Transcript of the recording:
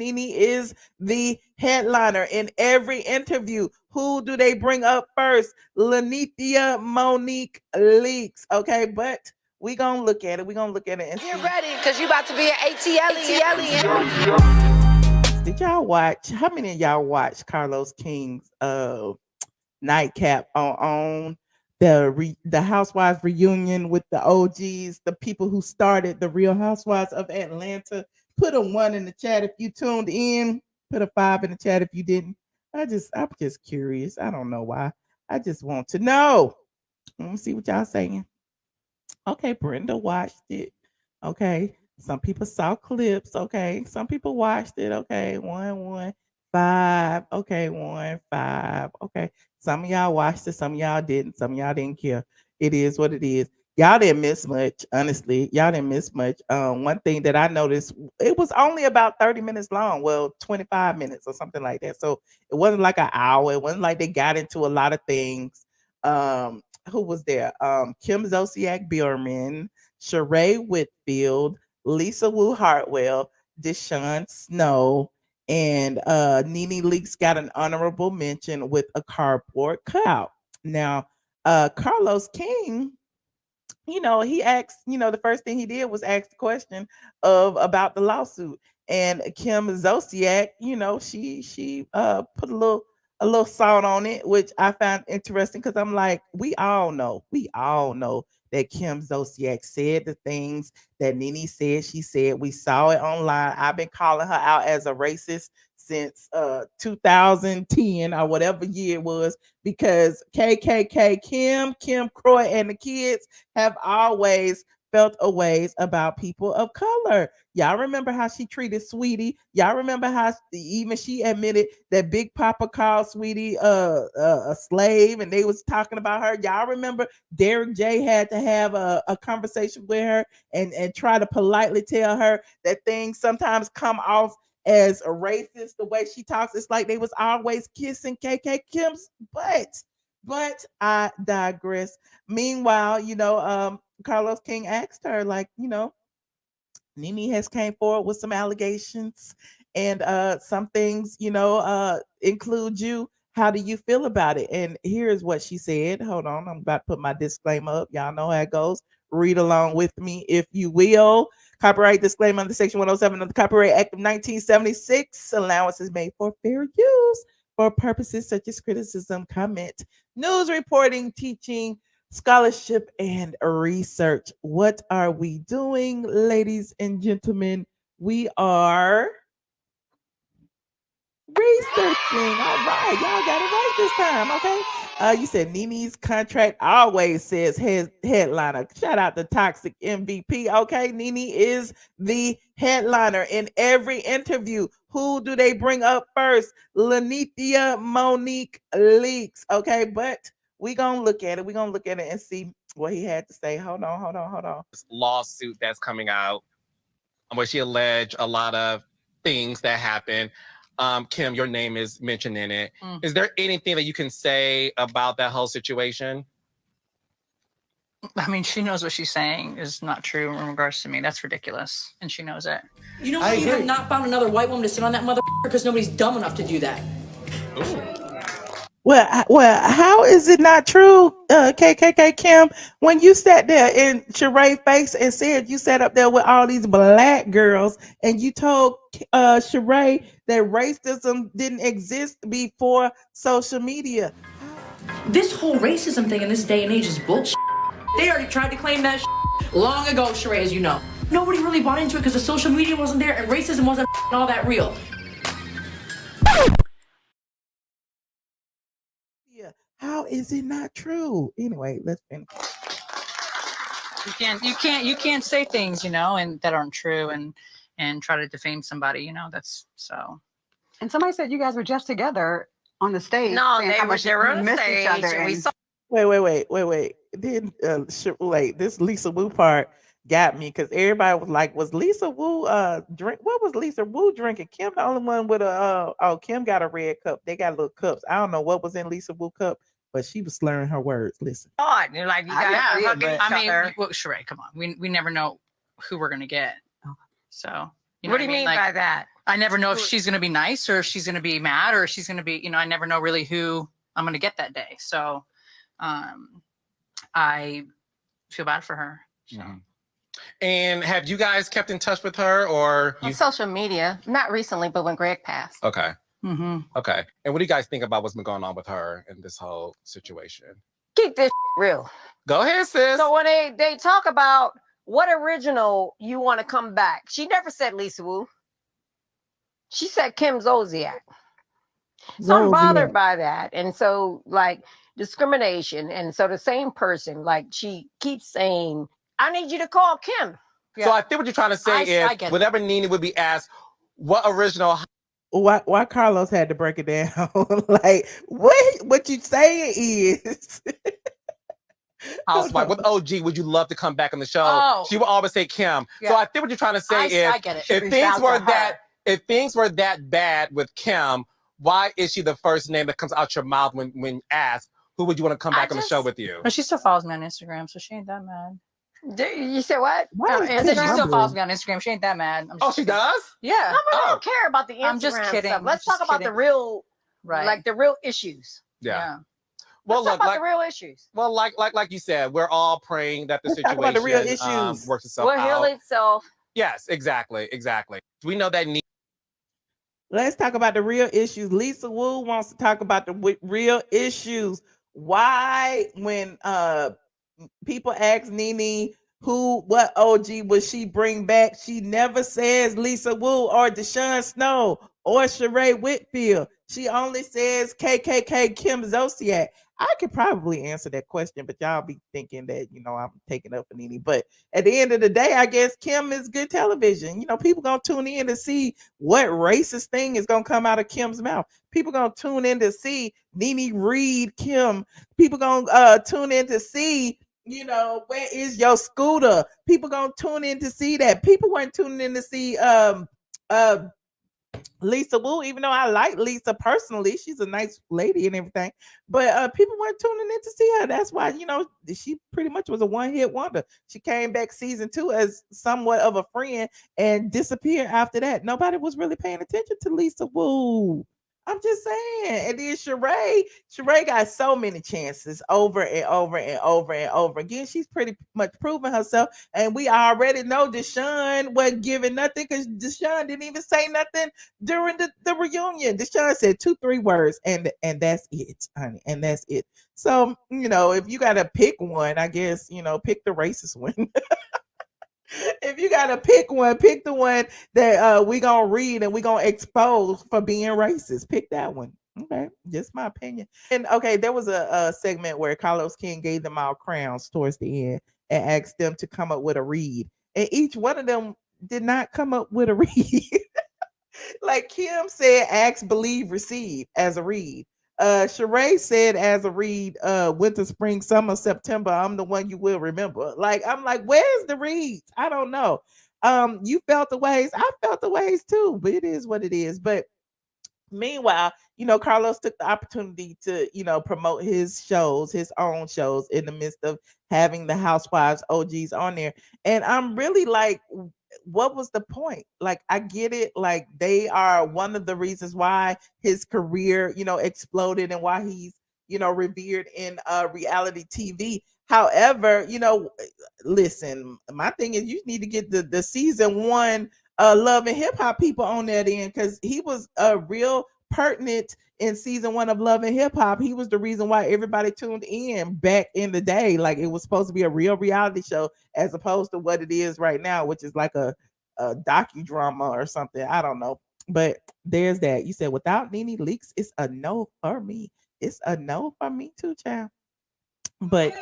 Nene is the headliner in every interview. Who do they bring up first? Lanithia Monique Leakes. Okay, but we gonna look at it. We gonna look at it and Get see. ready, because you about to be an ATLien. Did y'all watch? How many of y'all watched Carlos King's Nightcap on the Housewives reunion with the OGs, the people who started the Real Housewives of Atlanta? Put a 1 in the chat if you tuned in. Put a 5 in the chat if you didn't. I'm just curious. I don't know why. I just want to know. Let me see what y'all saying. Okay, Brenda watched it. Okay. Some people saw clips. Okay. Some people watched it. Okay. 1, 1, 5. Okay. 1, 5. Okay. Some of y'all watched it. Some of y'all didn't. Some of y'all didn't care. It is what it is. Y'all didn't miss much. Honestly, y'all didn't miss much. One thing that I noticed, it was only about 30 minutes long. Well, 25 minutes or something like that. So it wasn't like an hour. It wasn't like they got into a lot of things. Who was there? Kim Zolciak Bierman, Sheree Whitfield, Lisa Wu Hartwell, Deshaun Snow, and Nene Leakes got an honorable mention with a cardboard cutout. Now, Carlos King, he asked, the first thing he did was ask the question of about the lawsuit. And Kim Zolciak, she put a little salt on it, which I found interesting because I'm like, we all know that Kim Zolciak said the things that Nene said. She said, we saw it online. I've been calling her out as a racist since 2010 or whatever year it was, because KKK Kim Croy and the kids have always felt a ways about people of color. Y'all remember how she treated Sweetie? Y'all remember how even she admitted that Big Papa called Sweetie a slave, and they was talking about her. Y'all remember Derek J had to have a conversation with her and try to politely tell her that things sometimes come off as a racist. The way she talks, it's like they was always kissing KK Kim's butt. But I digress. Meanwhile, Carlos King asked her, like, Nene has came forward with some allegations, and some things, include you. How do you feel about it? And here's what she said. Hold on, I'm about to put my disclaimer up. Y'all know how it goes. Read along with me if you will. Copyright disclaimer under Section 107 of the Copyright Act of 1976. Allowance is made for fair use for purposes such as criticism, comment, news reporting, teaching, scholarship, and research. What are we doing, ladies and gentlemen? We are researching. All right, y'all got it right this time. Okay. You said Nene's contract always says headliner. Shout out to Toxic MVP. Okay, Nene is the headliner in every interview. Who do they bring up first? Lanithia Monique Leakes. Okay, but we gonna look at it. We're gonna look at it and see what he had to say. Hold on. This lawsuit that's coming out, where she alleged a lot of things that happened. Kim, your name is mentioned in it. Is there anything that you can say about that whole situation? I mean, she knows what she's saying is not true in regards to me. That's ridiculous, and she knows it. You know, you have not found another white woman to sit on that mother because nobody's dumb enough to do that. Ooh. Well, how is it not true, KKK Kim, when you sat there in Sheree's face and said you sat up there with all these black girls and you told Sheree that racism didn't exist before social media? This whole racism thing in this day and age is bullshit. They already tried to claim that long ago, Sheree, as you know. Nobody really bought into it because the social media wasn't there and racism wasn't all that real. How is it not true? Anyway, let's finish. You can't say things, and that aren't true and try to defame somebody, that's so. And somebody said you guys were just together on the stage. No, they were on the stage. And we saw. Wait. Then wait, this Lisa Wu part got me because everybody was like, was Lisa Wu drink? What was Lisa Wu drinking? Kim the only one with a Kim got a red cup. They got little cups. I don't know what was in Lisa Wu cup, but she was slurring her words. Listen. You're like, you guys I mean, Sheree, come on. We never know who we're gonna get. So You know what do you mean like, by that? I never know if she's going to be nice or if she's going to be mad or if she's going to be, I never know really who I'm going to get that day. So I feel bad for her. So. Mm-hmm. And have you guys kept in touch with her or on social media? Not recently, but when Greg passed. Okay. Mm-hmm. Okay. And what do you guys think about what's been going on with her in this whole situation? Keep this real. Go ahead, sis. So when they talk about what original you want to come back, she never said Lisa Wu. She said Kim Zolciak. So I'm bothered by that. And so like discrimination. And so the same person, like she keeps saying, I need you to call Kim. Yeah. So I think what you're trying to say is whenever Nene would be asked, what original... Why Carlos had to break it down? Like, what you saying is... Housewife with OG, would you love to come back on the show? Oh. She would always say Kim. Yeah. So I think what you're trying to say is, if things were that bad with Kim, why is she the first name that comes out your mouth when asked, who would you want to come back on the show with you? But she still follows me on Instagram, so she ain't that mad. You said what? She still follows me on Instagram. She ain't that mad. She does? Yeah. No, but I don't care about the Instagram I'm just kidding. stuff. Let's talk about the real, like the real issues. Yeah. Well, let's talk about the real issues. Well, like you said, we're all praying that the situation talk about the real issues. Works itself out. Will heal itself. Yes, exactly. We know that. Let's talk about the real issues. Lisa Wu wants to talk about the real issues. Why, when people ask Nene what OG would she bring back, she never says Lisa Wu or Deshaun Snow or Sheree Whitfield. She only says KKK Kim Zolciak. I could probably answer that question, but y'all be thinking that, I'm taking up for Nene. But at the end of the day, I guess Kim is good television. People going to tune in to see what racist thing is going to come out of Kim's mouth. People going to tune in to see Nene read Kim. People going to tune in to see, where is your scooter? People going to tune in to see that. People weren't tuning in to see Lisa Wu, even though I like Lisa personally, she's a nice lady and everything, but people weren't tuning in to see her. That's why, she pretty much was a one-hit wonder. She came back season 2 as somewhat of a friend and disappeared after that. Nobody was really paying attention to Lisa Wu. I'm just saying. And then Sheree got so many chances over and over and over and over again. She's pretty much proven herself. And we already know Deshaun wasn't giving nothing because Deshaun didn't even say nothing during the reunion. Deshaun said 2-3 words and that's it, honey. And that's it. So, if you got to pick one, I guess, pick the racist one. If you gotta pick one, pick the one that we gonna read and we gonna expose for being racist. Pick that one. Okay, just my opinion. And okay, there was a segment where Carlos King gave them all crowns towards the end and asked them to come up with a read, and each one of them did not come up with a read. Like Kim said, ask, believe, receive as a read. Sheree said as a read, winter, spring, summer, September, I'm the one you will remember. Like, I'm like, where's the reads? I don't know. You felt the ways. I felt the ways too, but it is what it is. But meanwhile, Carlos took the opportunity to, promote his own shows in the midst of having the Housewives OGs on there. And I'm really like, what was the point? Like, I get it. Like, they are one of the reasons why his career, exploded and why he's, revered in reality TV. However, listen, my thing is you need to get the season 1 Love and Hip Hop people on that end, because he was real pertinent in season 1 of Love and Hip Hop. He was the reason why everybody tuned in back in the day. Like, it was supposed to be a real reality show as opposed to what it is right now, which is like a docudrama or something. I don't know. But there's that. You said without Nene Leakes, it's a no for me. It's a no for me too, child. But